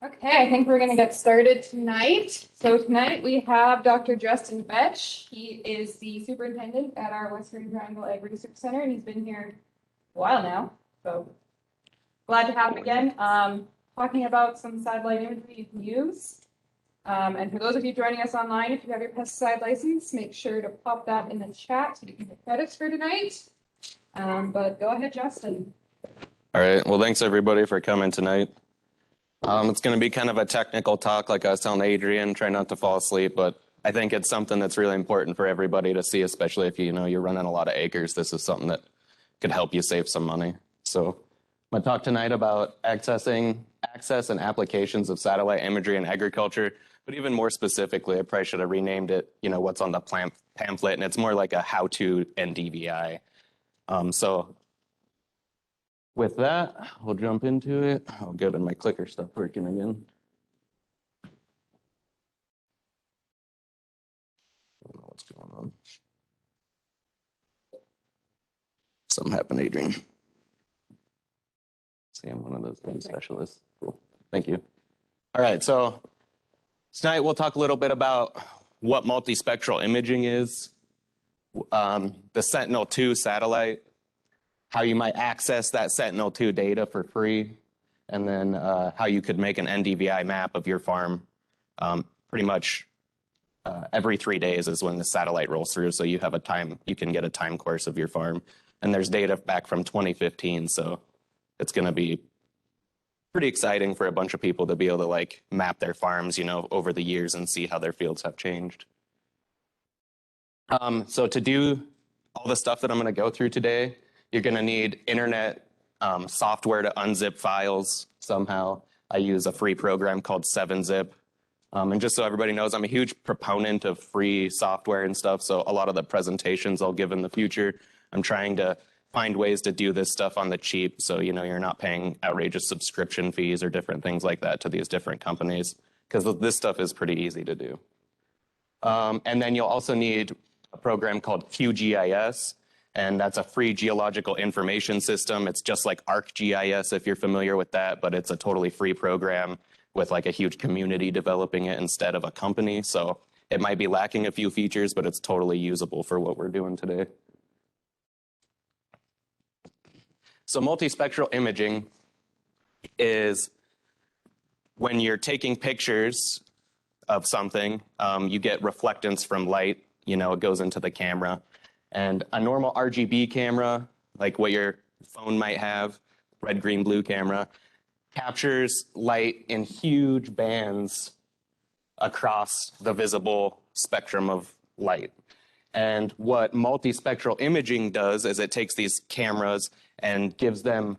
Okay, I think we're going to get started tonight. So tonight we have Dr. Justin Vetch. He is the superintendent at our Western Triangle Ag Research Center, and he's been here a while now. So glad to have him again, talking about some satellite imagery you can use. And for those of you joining us online, if you have your pesticide license, make sure to pop that in the chat so you can get credits for tonight. But go ahead, Justin. All right. Well, thanks everybody for coming tonight. It's going to be kind of a technical talk, like I was telling Adrian, try not to fall asleep, but I think it's something that's really important for everybody to see, especially if you're running a lot of acres. This is something that could help you save some money. So I'm going to talk tonight about access and applications of satellite imagery in agriculture, but even more specifically, I probably should have renamed it, what's on the pamphlet, and it's more like a how-to Ndvi. So with that, we'll jump into it. I'll get my clicker stuff working again. I don't know what's going on. Something happened, Adrian. See, I'm one of those things specialists. Cool. Thank you. All right, so tonight we'll talk a little bit about what multispectral imaging is, the Sentinel-2 satellite, how you might access that Sentinel-2 data for free, and then how you could make an Ndvi map of your farm. Pretty much every 3 days is when the satellite rolls through, so you can get a time course of your farm. And there's data back from 2015, so it's going to be pretty exciting for a bunch of people to be able to map their farms, over the years and see how their fields have changed. So to do all the stuff that I'm going to go through today, you're going to need internet software to unzip files somehow. I use a free program called 7-Zip. And just so everybody knows, I'm a huge proponent of free software and stuff. So a lot of the presentations I'll give in the future, I'm trying to find ways to do this stuff on the cheap. So, you're not paying outrageous subscription fees or different things like that to these different companies, because this stuff is pretty easy to do. And then you'll also need a program called QGIS. And that's a free geological information system. It's just like ArcGIS, if you're familiar with that, but it's a totally free program with a huge community developing it instead of a company. So it might be lacking a few features, but it's totally usable for what we're doing today. So multispectral imaging is when you're taking pictures of something, you get reflectance from light, it goes into the camera. And a normal RGB camera, like what your phone might have, red, green, blue camera, captures light in huge bands across the visible spectrum of light. And what multispectral imaging does is it takes these cameras and gives them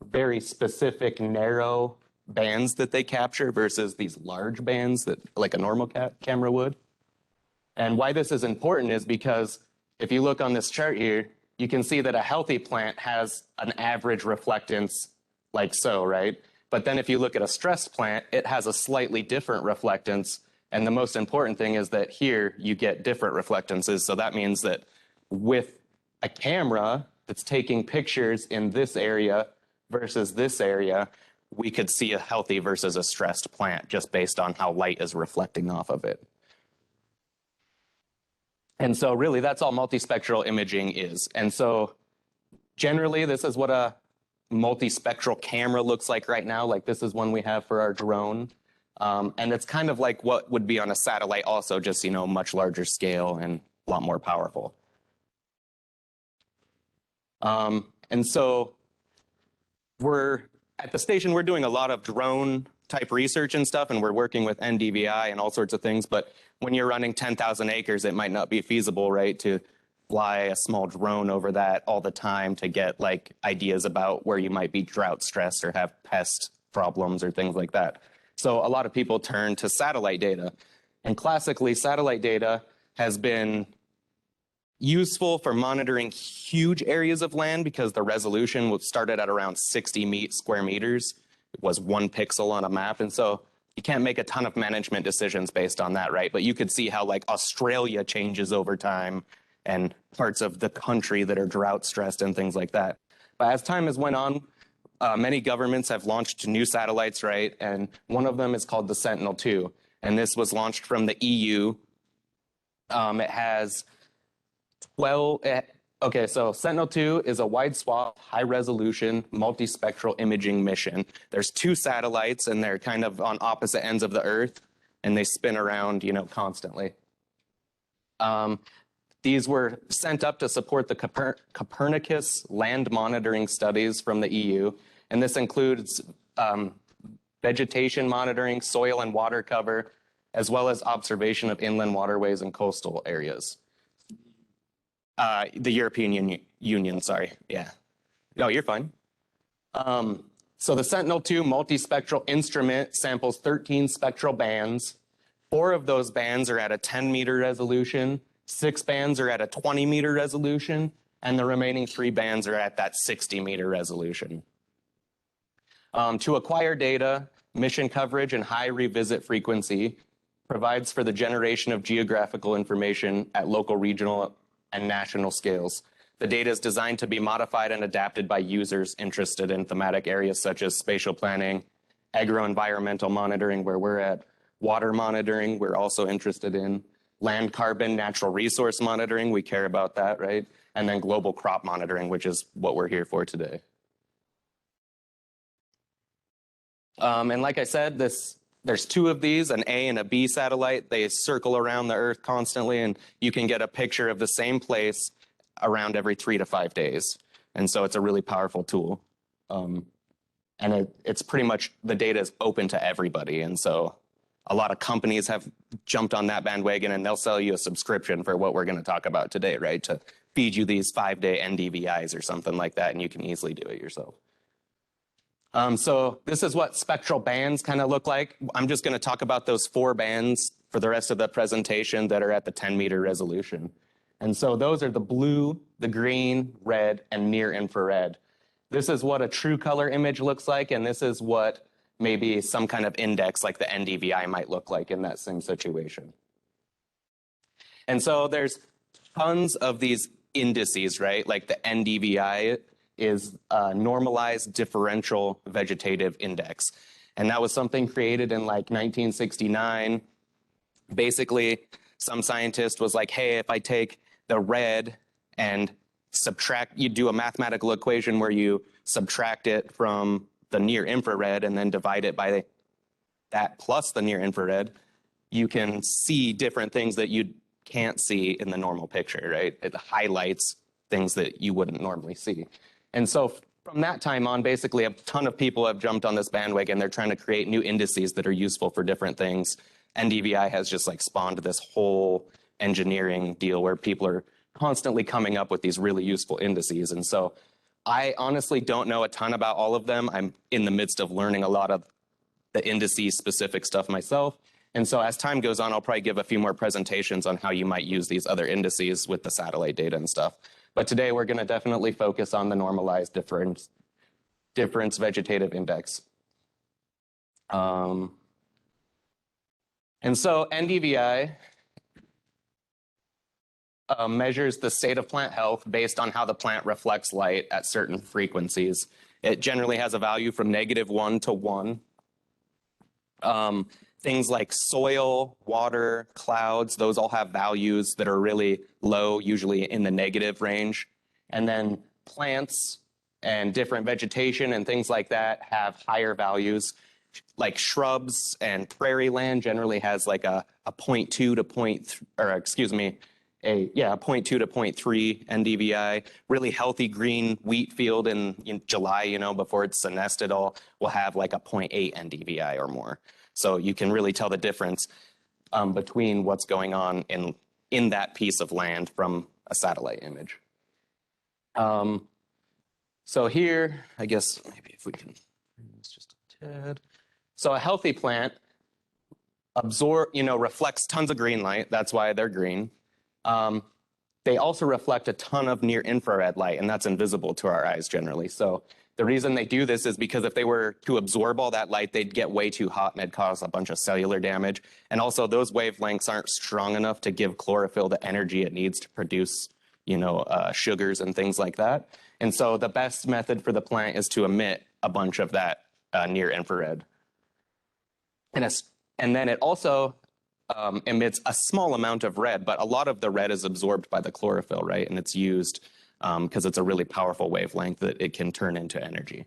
very specific narrow bands that they capture versus these large bands that like a normal camera would. And why this is important is because if you look on this chart here, you can see that a healthy plant has an average reflectance like so, right? But then if you look at a stressed plant, it has a slightly different reflectance. And the most important thing is that here you get different reflectances. So that means that with a camera that's taking pictures in this area versus this area, we could see a healthy versus a stressed plant just based on how light is reflecting off of it. And so really that's all multispectral imaging is. And so generally this is what a multispectral camera looks like right now. Like this is one we have for our drone. And it's kind of like what would be on a satellite also, just, much larger scale and a lot more powerful. And so we're at the station, we're doing a lot of drone type research and stuff, and we're working with Ndvi and all sorts of things. But when you're running 10,000 acres, it might not be feasible, right, to fly a small drone over that all the time to get ideas about where you might be drought stressed or have pest problems or things like that. So a lot of people turn to satellite data. And classically, satellite data has been useful for monitoring huge areas of land because the resolution started at around 60 square meters. It was 1 pixel on a map. And so you can't make a ton of management decisions based on that, right? But you could see how Australia changes over time and parts of the country that are drought stressed and things like that. But as time has went on, many governments have launched new satellites, right? And one of them is called the Sentinel-2. And this was launched from the EU. It has 12, okay, so Sentinel-2 is a wide swath, high resolution, multi-spectral imaging mission. There's 2 satellites and they're kind of on opposite ends of the Earth and they spin around, constantly. These were sent up to support the Copernicus land monitoring studies from the EU. And this includes vegetation monitoring, soil and water cover, as well as observation of inland waterways and coastal areas. The European Union, sorry, yeah. No, you're fine. So the Sentinel-2 multispectral instrument samples 13 spectral bands. 4 of those bands are at a 10-meter resolution, 6 bands are at a 20-meter resolution, and the remaining 3 bands are at that 60-meter resolution. To acquire data, mission coverage, and high revisit frequency provides for the generation of geographical information at local, regional, and national scales. The data is designed to be modified and adapted by users interested in thematic areas such as spatial planning, agro-environmental monitoring, where we're at, water monitoring, we're also interested in, land carbon, natural resource monitoring, we care about that, right? And then global crop monitoring, which is what we're here for today. And like I said, there's 2 of these, an A and a B satellite. They circle around the Earth constantly, and you can get a picture of the same place around every 3 to 5 days. And so it's a really powerful tool. And it's pretty much, the data is open to everybody. And so a lot of companies have jumped on that bandwagon, and they'll sell you a subscription for what we're going to talk about today, right? To feed you these 5-day NDVIs or something like that, and you can easily do it yourself. So this is what spectral bands kind of look like. I'm just going to talk about those 4 bands for the rest of the presentation that are at the 10-meter resolution. And so those are the blue, the green, red, and near infrared. This is what a true color image looks like, and this is what maybe some kind of index like the NDVI might look like in that same situation. And so there's tons of these indices, right? Like the NDVI is a Normalized Differential Vegetative Index. And that was something created in like 1969. Basically, some scientist was like, hey, if I take the red and subtract, you do a mathematical equation where you subtract it from the near infrared and then divide it by that plus the near infrared, you can see different things that you can't see in the normal picture, right? It highlights things that you wouldn't normally see. And so from that time on, basically a ton of people have jumped on this bandwagon. They're trying to create new indices that are useful for different things. NDVI has just like spawned this whole engineering deal where people are constantly coming up with these really useful indices. And so I honestly don't know a ton about all of them. I'm in the midst of learning a lot of the indices specific stuff myself. And so as time goes on, I'll probably give a few more presentations on how you might use these other indices with the satellite data and stuff. But today we're going to definitely focus on the Normalized Difference Vegetative Index. And so NDVI measures the state of plant health based on how the plant reflects light at certain frequencies. It generally has a value from -1 to 1. Things like soil, water, clouds, those all have values that are really low, usually in the negative range. And then plants and different vegetation and things like that have higher values. Like shrubs and prairie land generally has like a 0.2 to 0.3, or excuse me, a 0.2 to 0.3 NDVI. Really healthy green wheat field in July, before it's senesced all, will have like a 0.8 NDVI or more. So you can really tell the difference between what's going on in that piece of land from a satellite image. So here, I guess maybe if we can, it's just a tad. So a healthy plant reflects tons of green light. That's why they're green. They also reflect a ton of near infrared light, and that's invisible to our eyes generally. So the reason they do this is because if they were to absorb all that light, they'd get way too hot and it'd cause a bunch of cellular damage. And also those wavelengths aren't strong enough to give chlorophyll the energy it needs to produce, sugars and things like that. And so the best method for the plant is to emit a bunch of that near infrared. And then it also emits a small amount of red, but a lot of the red is absorbed by the chlorophyll, right? And it's used because it's a really powerful wavelength that it can turn into energy.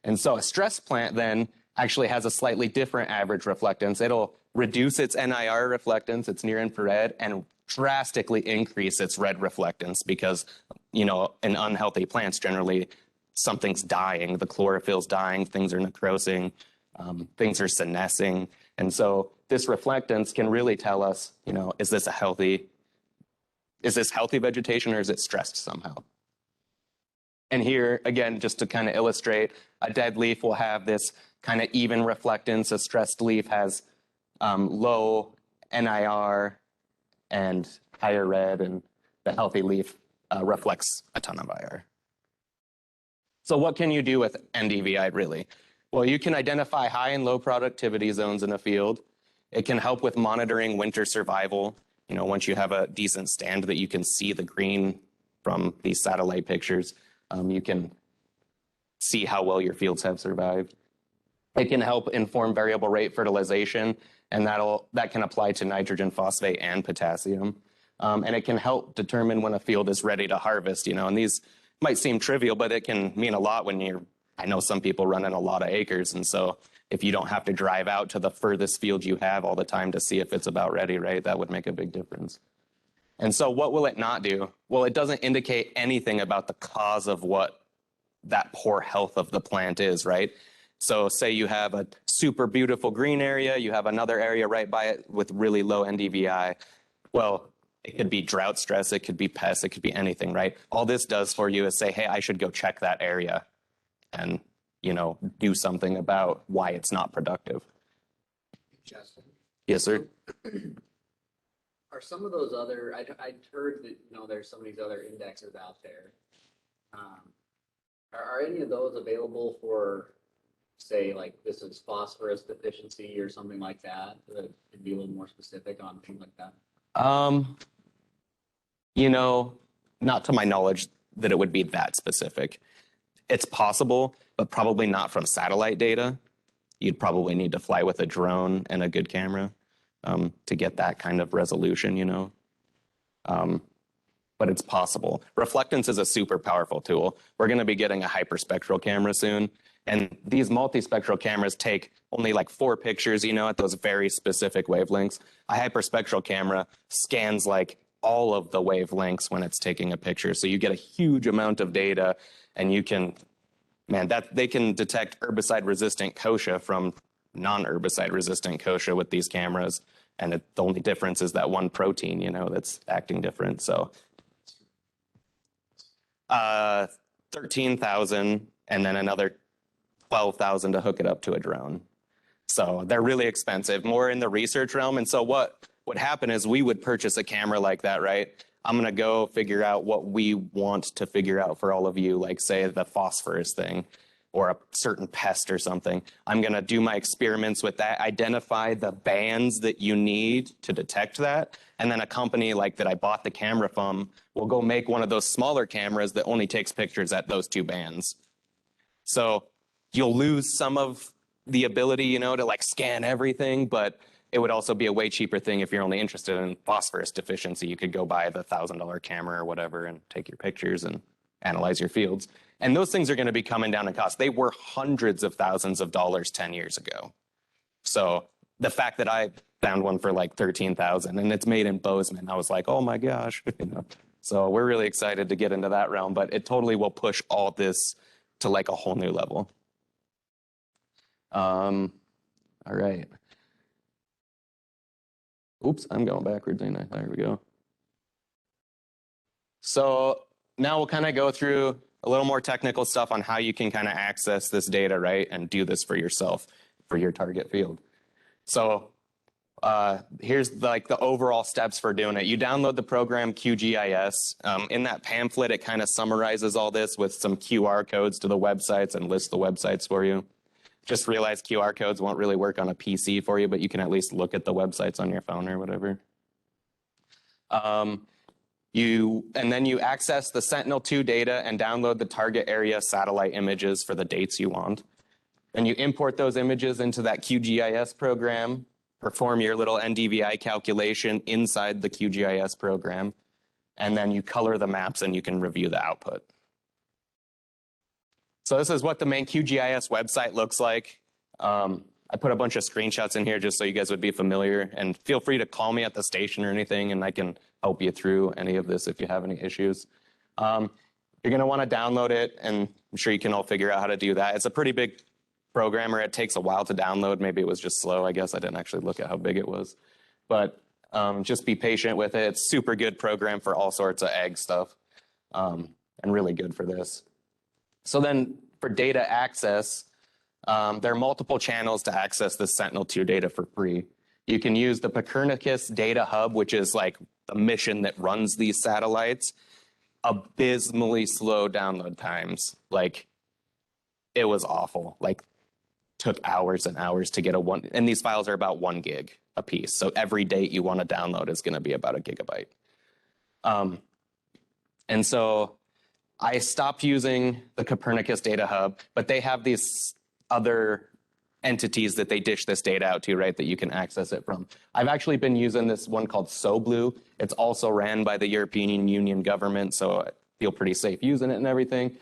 And so a stress plant then actually has a slightly different average reflectance. It'll reduce its NIR reflectance, its near infrared, and drastically increase its red reflectance because, you know, in unhealthy plants, generally something's dying, the chlorophyll's dying, things are necrosing, things are senescing. And so this reflectance can really tell us, you know, is this healthy vegetation or is it stressed somehow? And here, again, just to kind of illustrate, a dead leaf will have this kind of even reflectance. A stressed leaf has low NIR and higher red, and the healthy leaf reflects a ton of IR. So what can you do with Ndvi really? Well, you can identify high and low productivity zones in a field. It can help with monitoring winter survival. You know, once you have a decent stand that you can see the green from these satellite pictures, you can see how well your fields have survived. It can help inform variable rate fertilization, and that can apply to nitrogen, phosphate, and potassium. And it can help determine when a field is ready to harvest, you know, and these might seem trivial, but it can mean a lot when I know some people run in a lot of acres, and so if you don't have to drive out to the furthest field you have all the time to see if it's about ready, right, that would make a big difference. And so what will it not do? Well, it doesn't indicate anything about the cause of what that poor health of the plant is, right? So say you have a super beautiful green area, you have another area right by it with really low NDVI. Well, it could be drought stress, it could be pests, it could be anything, right? All this does for you is say, hey, I should go check that area and, you know, do something about why it's not productive. Justin? Yes, sir. Are some of those other, I'd heard that, you know, there's some of these other indexes out there. Are any of those available for, say, like this is phosphorus deficiency or something like that? That could be a little more specific on things like that? You know, not to my knowledge that it would be that specific. It's possible, but probably not from satellite data. You'd probably need to fly with a drone and a good camera to get that kind of resolution, you know. But it's possible. Reflectance is a super powerful tool. We're going to be getting a hyperspectral camera soon. And these multispectral cameras take only like 4 pictures, you know, at those very specific wavelengths. A hyperspectral camera scans like all of the wavelengths when it's taking a picture. So you get a huge amount of data, and you can, they can detect herbicide-resistant kochia from non-herbicide-resistant kochia with these cameras. And the only difference is that one protein, you know, that's acting different. So 13,000 and then another 12,000 to hook it up to a drone. So they're really expensive, more in the research realm. And so what would happen is we would purchase a camera like that, right? I'm going to go figure out what we want to figure out for all of you, like say the phosphorus thing or a certain pest or something. I'm going to do my experiments with that, identify the bands that you need to detect that. And then a company like that I bought the camera from will go make one of those smaller cameras that only takes pictures at those 2 bands. So you'll lose some of the ability, you know, to like scan everything, but it would also be a way cheaper thing if you're only interested in phosphorus deficiency. You could go buy the $1,000 camera or whatever and take your pictures and analyze your fields. And those things are going to be coming down in cost. They were hundreds of thousands of dollars 10 years ago. So the fact that I found one for like 13,000 and it's made in Bozeman, I was like, oh my gosh. You know? So we're really excited to get into that realm, but it totally will push all this to like a whole new level. All right. Oops, I'm going backwards, ain't I? There we go. So now we'll kind of go through a little more technical stuff on how you can kind of access this data, right? And do this for yourself, for your target field. So here's like the overall steps for doing it. You download the program QGIS. In that pamphlet, it kind of summarizes all this with some QR codes to the websites and lists the websites for you. Just realize QR codes won't really work on a PC for you, but you can at least look at the websites on your phone or whatever. And then you access the Sentinel-2 data and download the target area satellite images for the dates you want. Then you import those images into that QGIS program, perform your little Ndvi calculation inside the QGIS program, and then you color the maps and you can review the output. So this is what the main QGIS website looks like. I put a bunch of screenshots in here just so you guys would be familiar, and feel free to call me at the station or anything and I can help you through any of this if you have any issues. You're gonna wanna download it, and I'm sure you can all figure out how to do that. It's a pretty big program, or it takes a while to download. Maybe it was just slow, I guess. I didn't actually look at how big it was. But just be patient with it. It's super good program for all sorts of ag stuff, and really good for this. So then for data access, there are multiple channels to access this Sentinel-2 data for free. You can use the Copernicus Data Hub, which is like the mission that runs these satellites. Abysmally slow download times. Like, it was awful. Like, took hours and hours to get and these files are about 1 gig a piece. So every date you want to download is going to be about 1 gigabyte. And so I stopped using the Copernicus Data Hub, but they have these other entities that they dish this data out to, right, that you can access it from. I've actually been using this one called SoBlue. It's also ran by the European Union government, so I feel pretty safe using it and everything.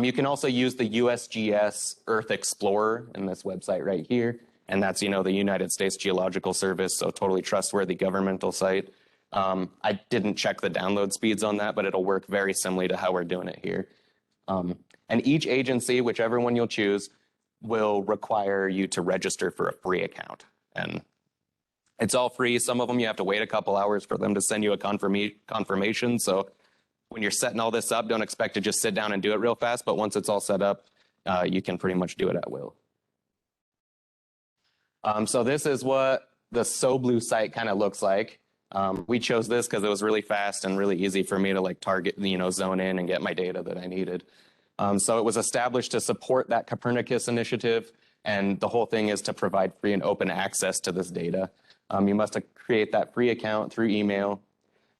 You can also use the USGS Earth Explorer in this website right here, and that's, the United States Geological Service, so totally trustworthy governmental site. I didn't check the download speeds on that, but it'll work very similarly to how we're doing it here. And each agency, whichever one you'll choose, will require you to register for a free account. And it's all free. Some of them you have to wait a couple hours for them to send you a confirmation. So when you're setting all this up, don't expect to just sit down and do it real fast. But once it's all set up, you can pretty much do it at will. So this is what the SoBlue site kind of looks like. We chose this because it was really fast and really easy for me to like target, zone in and get my data that I needed. So it was established to support that Copernicus initiative, and the whole thing is to provide free and open access to this data. You must create that free account through email.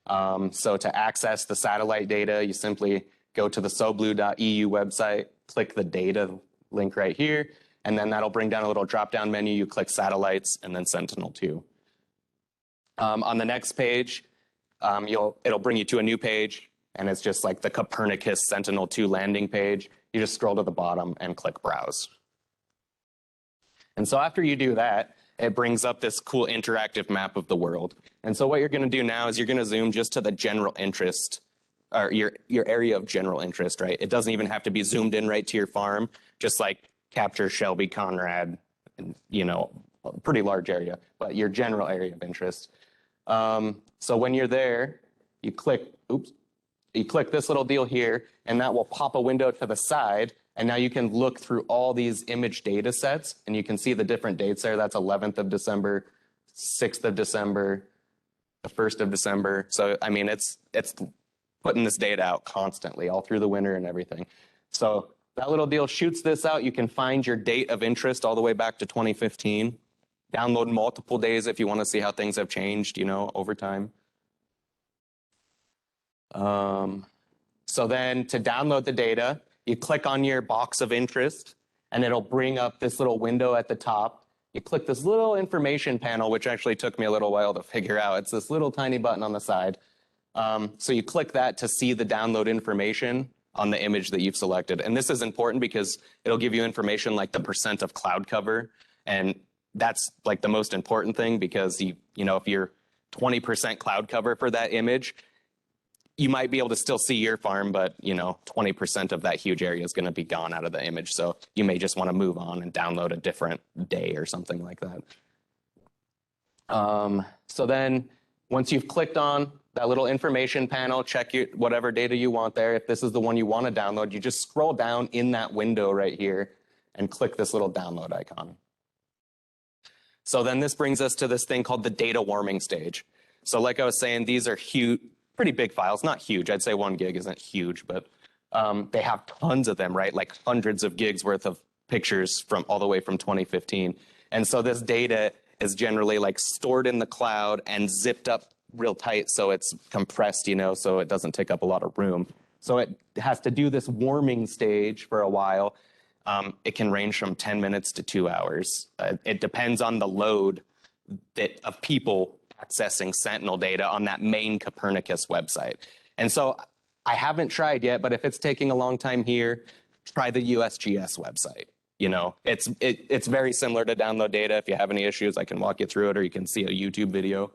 So to access the satellite data, you simply go to the soblue.eu website, click the data link right here, and then that'll bring down a little drop-down menu. You click satellites and then Sentinel-2. On the next page, it'll bring you to a new page, and it's just like the Copernicus Sentinel-2 landing page. You just scroll to the bottom and click Browse. And so after you do that, it brings up this cool interactive map of the world. And so what you're going to do now is you're going to zoom just to the general interest, or your area of general interest, right? It doesn't even have to be zoomed in right to your farm, just like capture Shelby, Conrad, and, a pretty large area, but your general area of interest. So when you're there, you click this little deal here, and that will pop a window to the side. And now you can look through all these image data sets, and you can see the different dates there. That's 11th of December, 6th of December, the 1st of December. So, I mean, it's putting this data out constantly all through the winter and everything. So that little deal shoots this out. You can find your date of interest all the way back to 2015. Download multiple days if you want to see how things have changed, over time. So then to download the data, you click on your box of interest, and it'll bring up this little window at the top. You click this little information panel, which actually took me a little while to figure out. It's this little tiny button on the side. So you click that to see the download information on the image that you've selected. And this is important because it'll give you information like the % of cloud cover. And that's like the most important thing, because if you're 20% cloud cover for that image, you might be able to still see your farm, but 20% of that huge area is going to be gone out of the image. So you may just want to move on and download a different day or something like that. So then once you've clicked on that little information panel, check whatever data you want there. If this is the one you want to download, you just scroll down in that window right here and click this little download icon. So then this brings us to this thing called the data warming stage. So like I was saying, these are huge, pretty big files, not huge. I'd say 1 gig isn't huge, but they have tons of them, right? Like hundreds of gigs worth of pictures from all the way from 2015. And so this data is generally like stored in the cloud and zipped up real tight, so it's compressed, so it doesn't take up a lot of room. So it has to do this warming stage for a while. it can range from 10 minutes to 2 hours. It depends on the load of people accessing Sentinel data on that main Copernicus website. And so I haven't tried yet, but if it's taking a long time here, try the USGS website. You know, it's very similar to download data. If you have any issues, I can walk you through it, or you can see a YouTube video.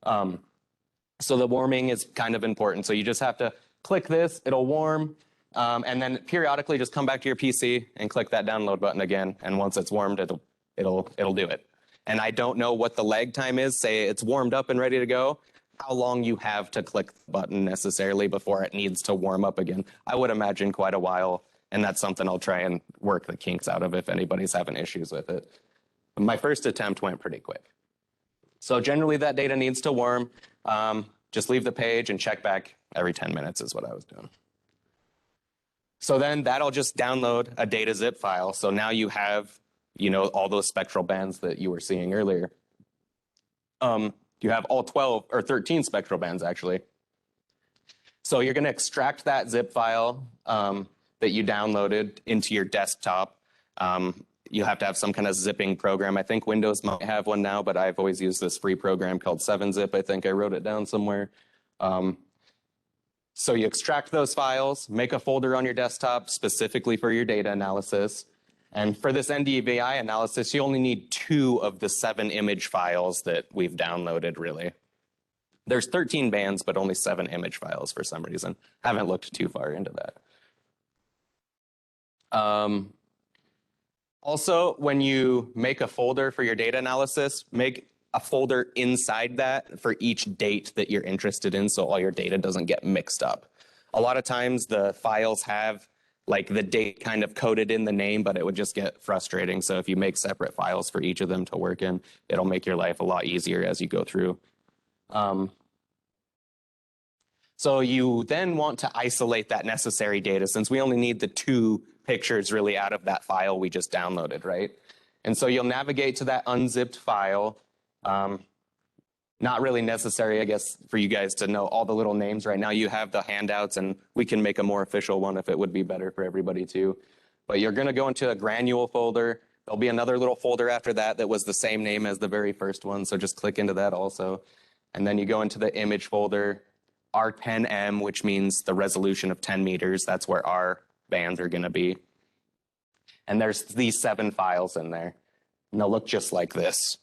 So the warming is kind of important. So you just have to click this, it'll warm, and then periodically just come back to your PC and click that download button again. And once it's warmed, it'll do it. And I don't know what the lag time is. Say it's warmed up and ready to go, how long you have to click the button necessarily before it needs to warm up again. I would imagine quite a while, and that's something I'll try and work the kinks out of if anybody's having issues with it. My first attempt went pretty quick. So generally that data needs to warm. Just leave the page and check back every 10 minutes is what I was doing. So then that'll just download a data zip file. So now you have, you know, all those spectral bands that you were seeing earlier. You have all 12 or 13 spectral bands actually. So you're going to extract that zip file that you downloaded into your desktop. You have to have some kind of zipping program. I think Windows might have one now, but I've always used this free program called 7-Zip. I think I wrote it down somewhere. So you extract those files, make a folder on your desktop specifically for your data analysis. And for this Ndvi analysis, you only need 2 of the 7 image files that we've downloaded, really. There's 13 bands, but only 7 image files for some reason. Haven't looked too far into that. Also, when you make a folder for your data analysis, make a folder inside that for each date that you're interested in so all your data doesn't get mixed up. A lot of times the files have like the date kind of coded in the name, but it would just get frustrating. So if you make separate files for each of them to work in, it'll make your life a lot easier as you go through. So you then want to isolate that necessary data since we only need the 2 pictures really out of that file we just downloaded, right? And so you'll navigate to that unzipped file. Not really necessary, I guess, for you guys to know all the little names right now. You have the handouts, and we can make a more official one if it would be better for everybody too. But you're going to go into a granule folder. There'll be another little folder after that that was the same name as the very first one, so just click into that also. And then you go into the image folder, R10M, which means the resolution of 10 meters. That's where our bands are going to be. And there's these 7 files in there, and they'll look just like this.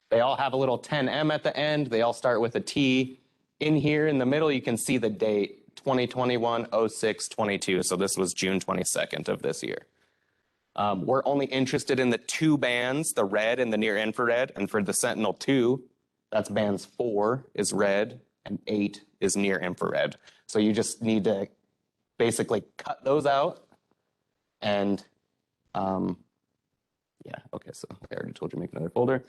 They all have a little 10M at the end. They all start with a T. In here in the middle, you can see the date, 2021-06-22. So this was June 22nd of this year. We're only interested in the 2 bands, the red and the near infrared. And for the Sentinel-2, that's bands 4 is red and 8 is near infrared. So you just need to basically cut those out. And yeah, okay, so I already told you to make another folder.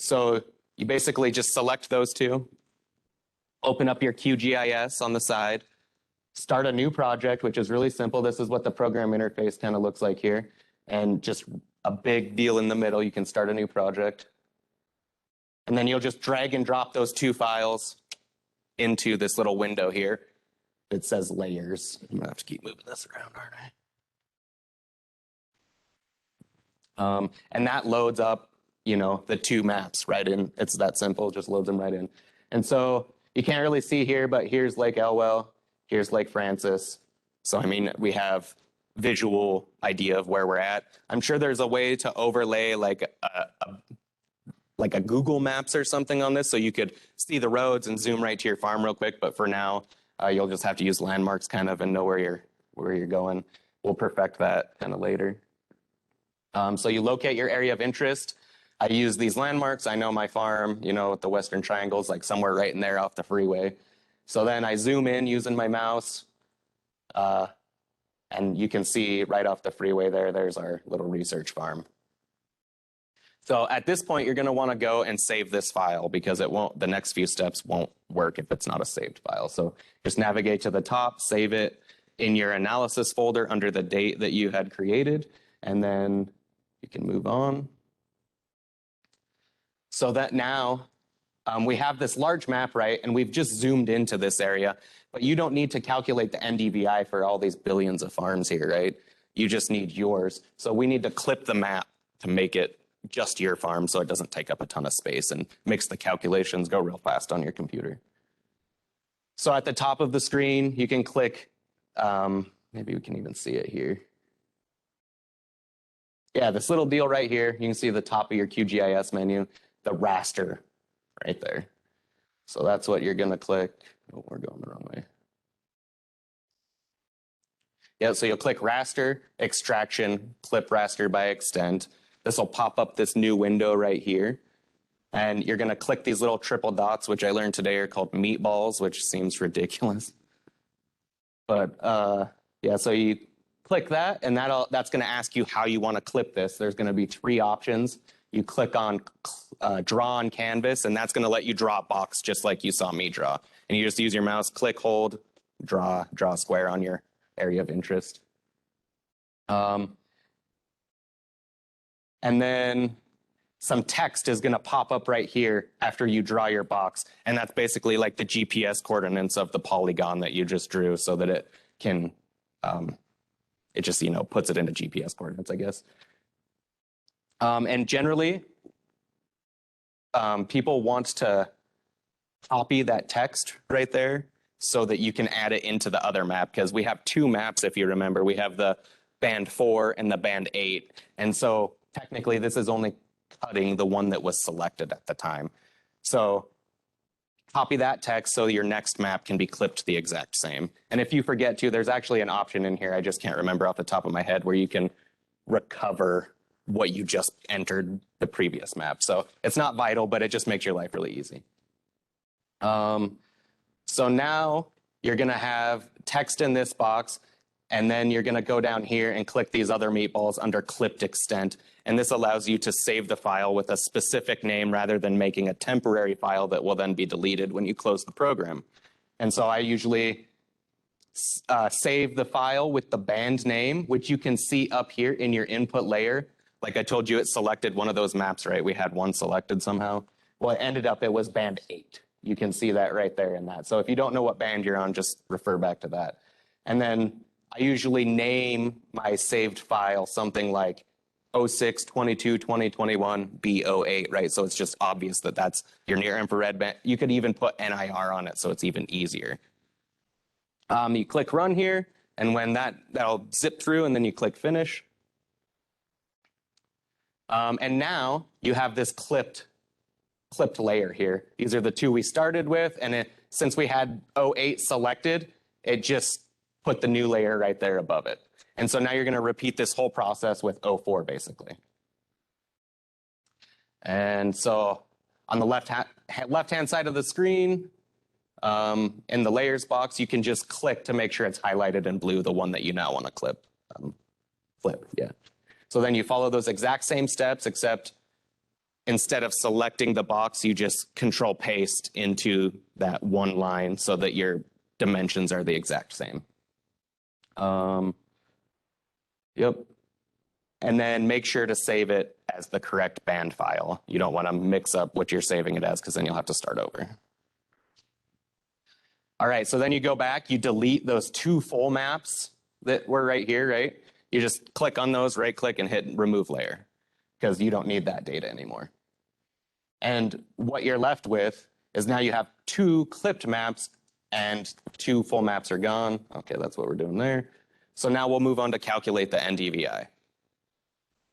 So you basically just select those 2, open up your QGIS on the side, start a new project, which is really simple. This is what the program interface kind of looks like here. And just a big deal in the middle, you can start a new project. And then you'll just drag and drop those 2 files into this little window here. It says layers. I'm gonna have to keep moving this around, aren't I? And that loads up, you know, the 2 maps right in. It's that simple, just loads them right in. And so you can't really see here, but here's Lake Elwell, here's Lake Francis. So, I mean, we have visual idea of where we're at. I'm sure there's a way to overlay like a Google Maps or something on this so you could see the roads and zoom right to your farm real quick. But for now, you'll just have to use landmarks kind of and know where you're going. We'll perfect that kind of later. So you locate your area of interest. I use these landmarks. I know my farm, you know, the Western Triangle is like somewhere right in there off the freeway. So then I zoom in using my mouse, and you can see right off the freeway there's our little research farm. So at this point, you're going to want to go and save this file because the next few steps won't work if it's not a saved file. So just navigate to the top, save it in your analysis folder under the date that you had created, and then you can move on. So that now we have this large map, right? And we've just zoomed into this area, but you don't need to calculate the NDVI for all these billions of farms here, right? You just need yours. So we need to clip the map to make it just your farm so it doesn't take up a ton of space and makes the calculations go real fast on your computer. So at the top of the screen, you can click, maybe we can even see it here. Yeah, this little deal right here, you can see the top of your QGIS menu, the raster right there. So that's what you're gonna click. Oh, we're going the wrong way. Yeah, so you'll click raster, extraction, clip raster by extent. This will pop up this new window right here. And you're gonna click these little triple dots, which I learned today are called meatballs, which seems ridiculous. But yeah, so you click that, and that's gonna ask you how you wanna clip this. There's gonna be 3 options. You click on draw on canvas, and that's gonna let you draw a box just like you saw me draw. And you just use your mouse, click, hold, draw a square on your area of interest. And then some text is gonna pop up right here after you draw your box. And that's basically like the GPS coordinates of the polygon that you just drew so that it can, it just, puts it into GPS coordinates, I guess. And generally, people want to copy that text right there so that you can add it into the other map, because we have 2 maps, if you remember. We have the band 4 and the band 8. And so technically this is only cutting the one that was selected at the time. So copy that text so your next map can be clipped the exact same. And if you forget to, there's actually an option in here, I just can't remember off the top of my head, where you can recover what you just entered the previous map. So it's not vital, but it just makes your life really easy. So now you're gonna have text in this box, and then you're gonna go down here and click these other meatballs under clipped extent. And this allows you to save the file with a specific name rather than making a temporary file that will then be deleted when you close the program. And so I usually save the file with the band name, which you can see up here in your input layer. Like I told you, it selected one of those maps, right? We had one selected somehow. Well, it was band 8. You can see that right there in that. So if you don't know what band you're on, just refer back to that. And then I usually name my saved file something like 06/22/2021 B08, right? So it's just obvious that that's your near infrared band. You could even put NIR on it, so it's even easier. You click run here, and when that'll zip through, and then you click finish. And now you have this clipped layer here. These are the 2 we started with, and since we had 08 selected, it just put the new layer right there above it. And so now you're gonna repeat this whole process with 04 basically. And so on the left-hand side of the screen, in the layers box, you can just click to make sure it's highlighted in blue, the one that you now wanna flip, yeah. So then you follow those exact same steps, except instead of selecting the box, you just control paste into that one line so that your dimensions are the exact same. Yep. And then make sure to save it as the correct band file. You don't want to mix up what you're saving it as, because then you'll have to start over. All right, so then you go back, you delete those 2 full maps that were right here, right? You just click on those, right click, and hit remove layer, because you don't need that data anymore. And what you're left with is now you have 2 clipped maps and 2 full maps are gone. Okay, that's what we're doing there. So now we'll move on to calculate the NDVI.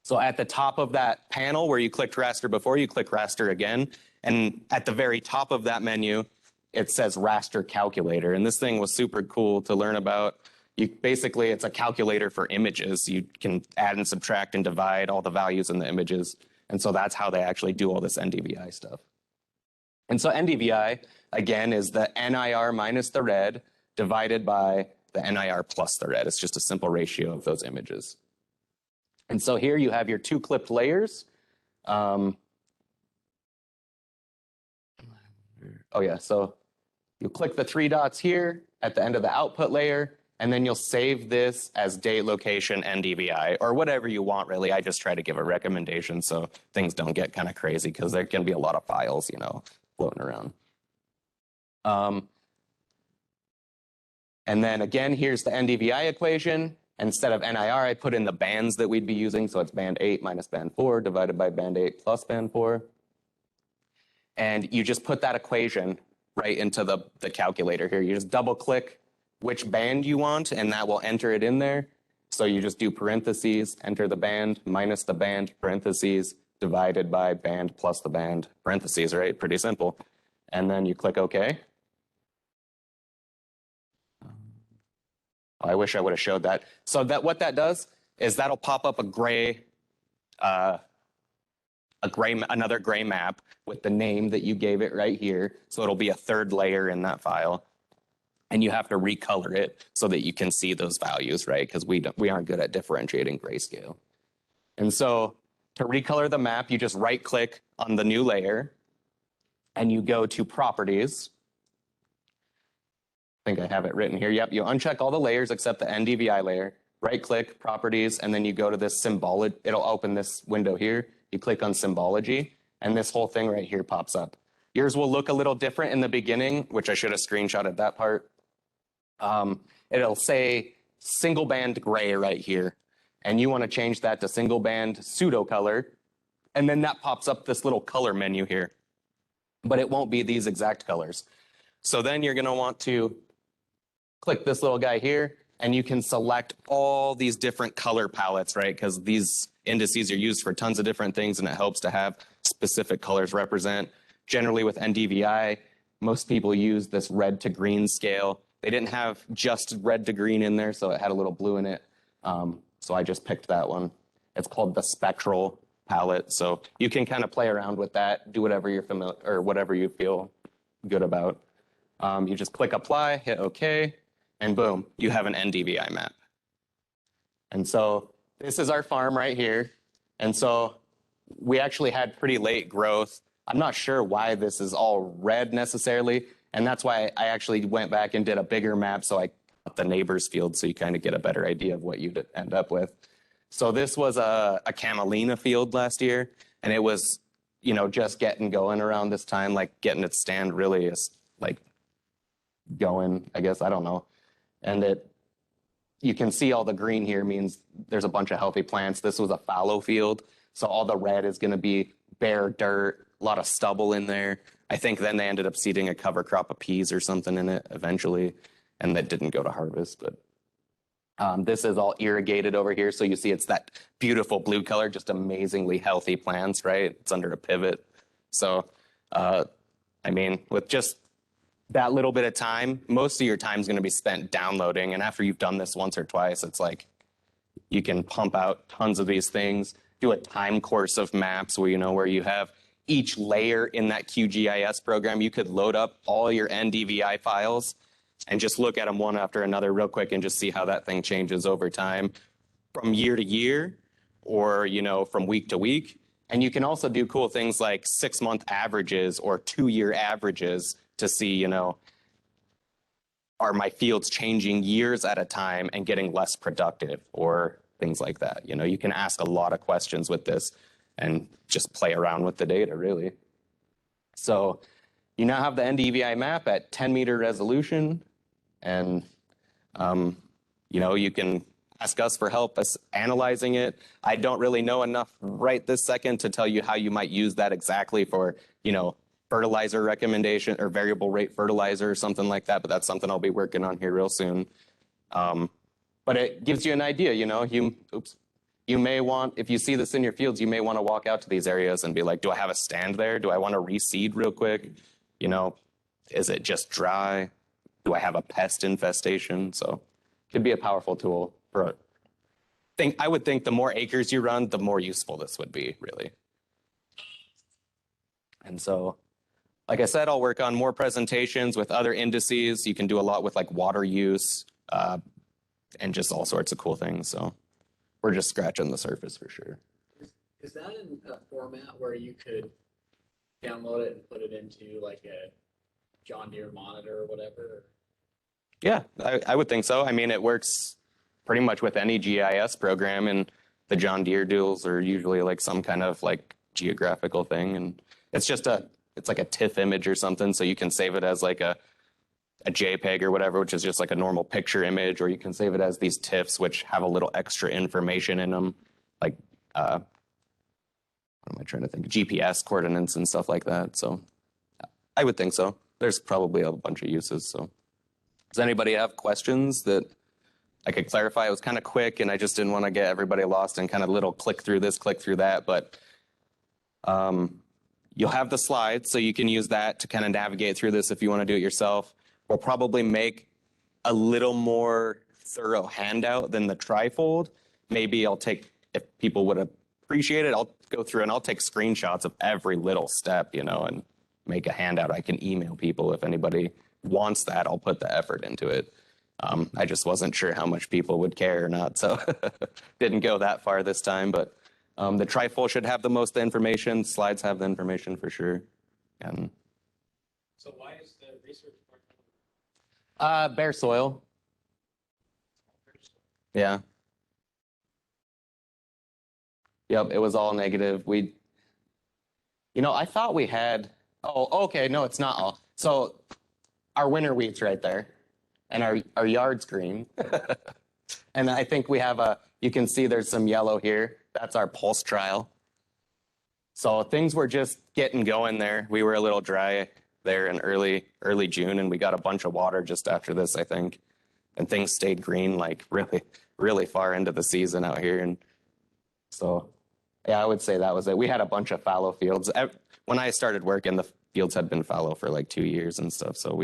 So at the top of that panel where you clicked raster before, you click raster again. And at the very top of that it says Raster Calculator. And this thing was super cool to learn about. Basically, it's a calculator for images. You can add and subtract and divide all the values in the images. And so that's how they actually do all this NDVI stuff. And so NDVI, again, is the NIR minus the red divided by the NIR plus the red. It's just a simple ratio of those images. And so here you have your 2 clipped layers. Oh yeah, so you click the 3 dots here at the end of the output layer, and then you'll save this as date, location, NDVI, or whatever you want, really. I just try to give a recommendation so things don't get kind of crazy, because there can be a lot of files, floating around. And then again, here's the NDVI equation. Instead of NIR, I put in the bands that we'd be using. So it's band 8 minus band 4 divided by band 8 plus band 4. And you just put that equation right into the calculator here. You just double click which band you want, and that will enter it in there. So you just do parentheses, enter the band, minus the band, parentheses, divided by band plus the band, parentheses, right? Pretty simple. And then you click OK. I wish I would have showed that. So what that does is that'll pop up another gray map with the name that you gave it right here. So it'll be a third layer in that file. And you have to recolor it so that you can see those values, right? Because we aren't good at differentiating grayscale. And so to recolor the map, you just right click on the new layer and you go to properties. I think I have it written here. Yep, you uncheck all the layers except the NDVI layer, right click, properties, and then you go to this symbology. It'll open this window here. You click on symbology, and this whole thing right here pops up. Yours will look a little different in the beginning, which I should have screenshotted that part. It'll say single band gray right here, and you want to change that to single band pseudo color, and then that pops up this little color menu here, but it won't be these exact colors. So then you're going to want to click this little guy here, and you can select all these different color palettes, right? Because these indices are used for tons of different things, and it helps to have specific colors represent. Generally with NDVI, most people use this red to green scale. They didn't have just red to green in there, so it had a little blue in it. So I just picked that one. It's called the Spectral Palette. So you can kind of play around with that, do whatever you're familiar or whatever you feel good about. You just click apply, hit OK, and boom, you have an NDVI map. And so this is our farm right here. And so we actually had pretty late growth. I'm not sure why this is all red necessarily. And that's why I actually went back and did a bigger map so I cut the neighbor's field so you kind of get a better idea of what you'd end up with. So this was a camelina field last year, and it was, just getting going around this time, like getting its stand really is like going, I guess, I don't know. And you can see all the green here means there's a bunch of healthy plants. This was a fallow field, so all the red is going to be bare dirt, a lot of stubble in there. I think then they ended up seeding a cover crop of peas or something in it eventually, and that didn't go to harvest. But this is all irrigated over here, so you see it's that beautiful blue color, just amazingly healthy plants, right? It's under a pivot. So, with just that little bit of time, most of your time is going to be spent downloading. And after you've done this once or twice, it's like you can pump out tons of these things, do a time course of maps where you have each layer in that QGIS program. You could load up all your NDVI files and just look at them one after another real quick and just see how that thing changes over time from year to year or, from week to week. And you can also do cool things like 6-month averages or 2-year averages to see, are my fields changing years at a time and getting less productive or things like that. You can ask a lot of questions with this and just play around with the data, really. So you now have the NDVI map at 10-meter resolution, and you can ask us for help analyzing it. I don't really know enough right this second to tell you how you might use that exactly for, fertilizer recommendation or variable rate fertilizer or something like that, but that's something I'll be working on here real soon. But it gives you an idea, you may want, if you see this in your fields, you may want to walk out to these areas and be like, do I have a stand there? Do I want to reseed real quick? Is it just dry? Do I have a pest infestation? So it could be a powerful tool for I would think the more acres you run, the more useful this would be, really. And so, like I said, I'll work on more presentations with other indices. You can do a lot with like water use and just all sorts of cool things. So we're just scratching the surface for sure. Is that in a format where you could download it and put it into like a John Deere monitor or whatever? Yeah, I would think so. It works pretty much with any GIS program, and the John Deere deals are usually like some kind of like geographical thing. And it's just it's like a TIFF image or something. So you can save it as like a JPEG or whatever, which is just like a normal picture image, or you can save it as these TIFFs, which have a little extra information in them, like, what am I trying to think? GPS coordinates and stuff like that. So I would think so. There's probably a bunch of uses. So does anybody have questions that I could clarify? It was kind of quick and I just didn't want to get everybody lost in kind of little click through this, click through that. But you'll have the slides, so you can use that to kind of navigate through this if you want to do it yourself. We'll probably make a little more thorough handout than the trifold. Maybe I'll take, if people would appreciate it, I'll go through and I'll take screenshots of every little step, you know, and make a handout. I can email people if anybody wants that. I'll put the effort into it. I just wasn't sure how much people would care or not, so didn't go that far this time. But the trifold should have the most information. Slides have the information for sure. And So why is the research bare soil. Yeah. Yep, it was all negative. I thought we had, okay, no, it's not all. So our winter wheat's right there, and our yard's green. And I think we have you can see there's some yellow here. That's our pulse trial. So things were just getting going there. We were a little dry there in early June, and we got a bunch of water just after this, I think. And things stayed green like really, really far into the season out here. And so, yeah, I would say that was it. We had a bunch of fallow fields. When I started working, the fields had been fallow for like 2 years and stuff. So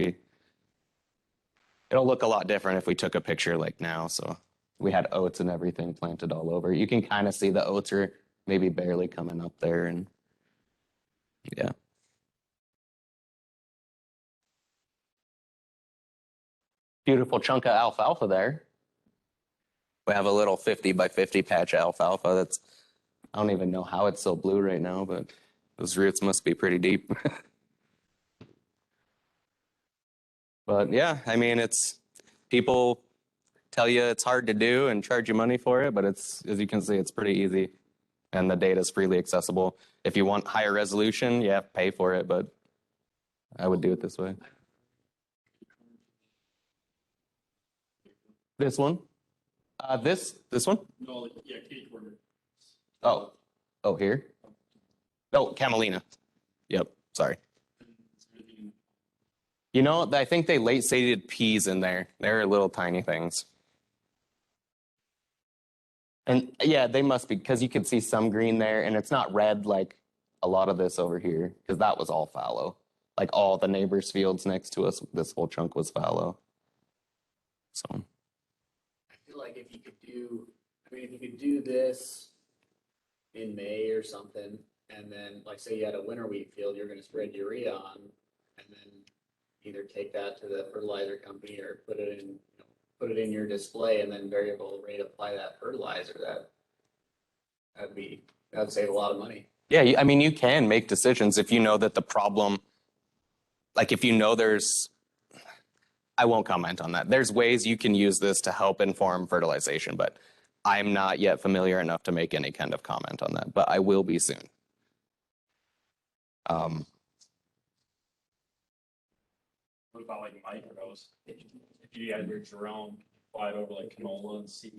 it'll look a lot different if we took a picture like now. So we had oats and everything planted all over. You can kind of see the oats are maybe barely coming up there, and yeah. Beautiful chunk of alfalfa there. We have a little 50 by 50 patch of alfalfa I don't even know how it's so blue right now, but those roots must be pretty deep. But yeah, I mean, people tell you it's hard to do and charge you money for it, but as you can see, it's pretty easy. And the data is freely accessible. If you want higher resolution, you have to pay for it, but I would do it this way. This one? This one? No, yeah, Katie Porter. Oh, here? Oh, Camelina. Yep, sorry. I think they late sated peas in there. They're little tiny things. And yeah, they must be, because you can see some green there, and it's not red like a lot of this over here, because that was all fallow. Like all the neighbors' fields next to us, this whole chunk was fallow. So I feel like if you could do this in May or something, and then like say you had a winter wheat field, you're gonna spread urea on, and then either take that to the fertilizer company or put it in your display and then variable rate apply that fertilizer. That would save a lot of money. yeah, I mean, you can make decisions if you know that the problem, like if you know I won't comment on that. There's ways you can use this to help inform fertilization, but I'm not yet familiar enough to make any kind of comment on that, but I will be soon. What about like micros? If you had your drone fly it over like canola and see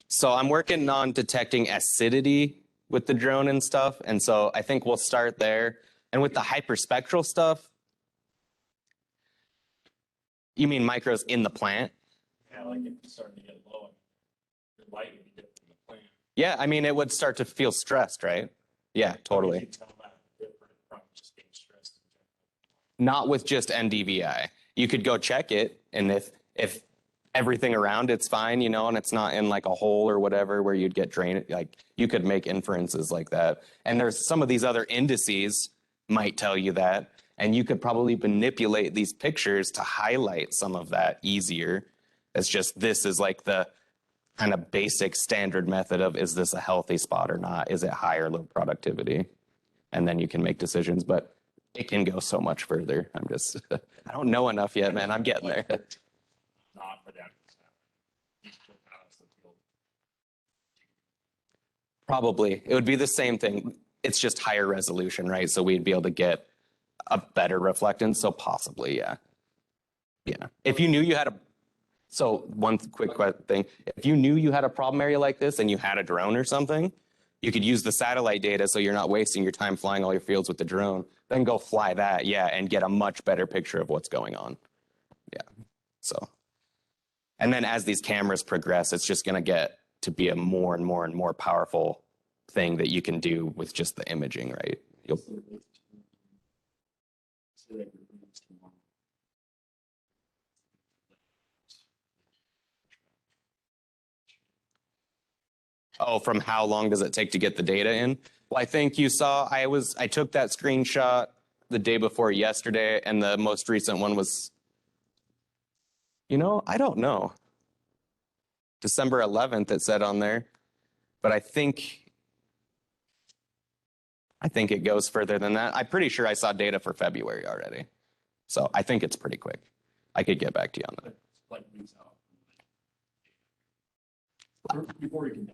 So I'm working on detecting acidity with the drone and stuff, and so I think we'll start there. And with the hyperspectral stuff, you mean micros in the plant? yeah, like if it's starting to get low, the light would be different in the plant. Yeah, I mean, it would start to feel stressed, right? Yeah, totally. You can tell that different from just being stressed in general. Not with just NDVI. You could go check it, and if everything around it's fine, and it's not in like a hole or whatever where you'd get drained, like you could make inferences like that. And there's some of these other indices might tell you that, and you could probably manipulate these pictures to highlight some of that easier. It's just this is like the kind of basic standard method of, is this a healthy spot or not? Is it high or low productivity? And then you can make decisions, but it can go so much further. I don't know enough yet, man. I'm getting there. Not for that. You still balance the field. Probably. It would be the same thing. it's just higher resolution, right? So we'd be able to get a better reflectance. So possibly, yeah. Yeah. If you knew you had so one quick thing, if you knew you had a problem area like this and you had a drone or something, you could use the satellite data so you're not wasting your time flying all your fields with the drone. Then go fly that, yeah, and get a much better picture of what's going on. Yeah. So, and then as these cameras progress, it's just going to get to be a more and more and more powerful thing that you can do with just the imaging, right? You'll, oh, from how long does it take to get the data in? Well, I think you saw I took that screenshot the day before yesterday, and the most recent one was, I don't know. December 11th, it said on there, but I think it goes further than that. I'm pretty sure I saw data for February already. So I think it's pretty quick. I could get back to you on that. Like weeks out. Before you can.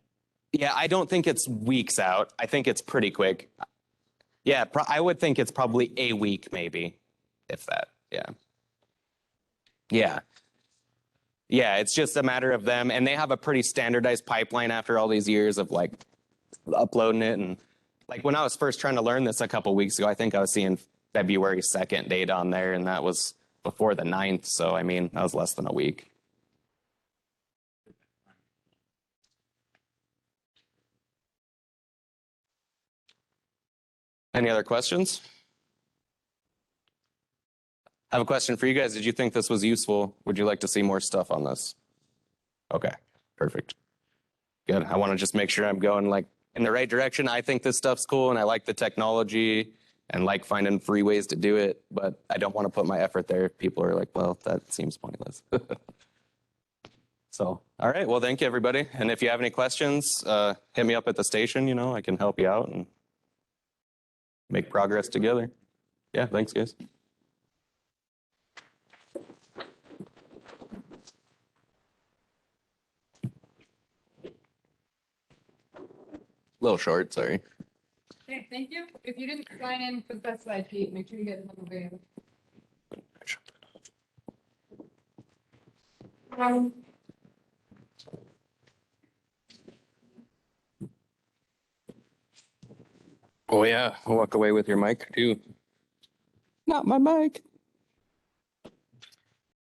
Yeah, I don't think it's weeks out. I think it's pretty quick. Yeah, I would think it's probably a week, maybe, if that. Yeah. Yeah. Yeah, it's just a matter of them. And they have a pretty standardized pipeline after all these years of like uploading it. And like when I was first trying to learn this a couple weeks ago, I think I was seeing February 2nd date on there, and that was before the 9th. So, I mean, that was less than a week. Any other questions? I have a question for you guys. Did you think this was useful? Would you like to see more stuff on this? Okay, perfect. Good. I want to just make sure I'm going like in the right direction. I think this stuff's cool and I like the technology and like finding free ways to do it, but I don't want to put my effort there if people are like, well, that seems pointless. So, all right. Well, thank you, everybody. And if you have any questions, hit me up at the station. I can help you out and make progress together. Yeah, thanks, guys. A little short, sorry. Okay, thank you. If you didn't sign in for the specified sheet, make sure you get another video. Oh yeah, walk away with your mic too. Not my mic.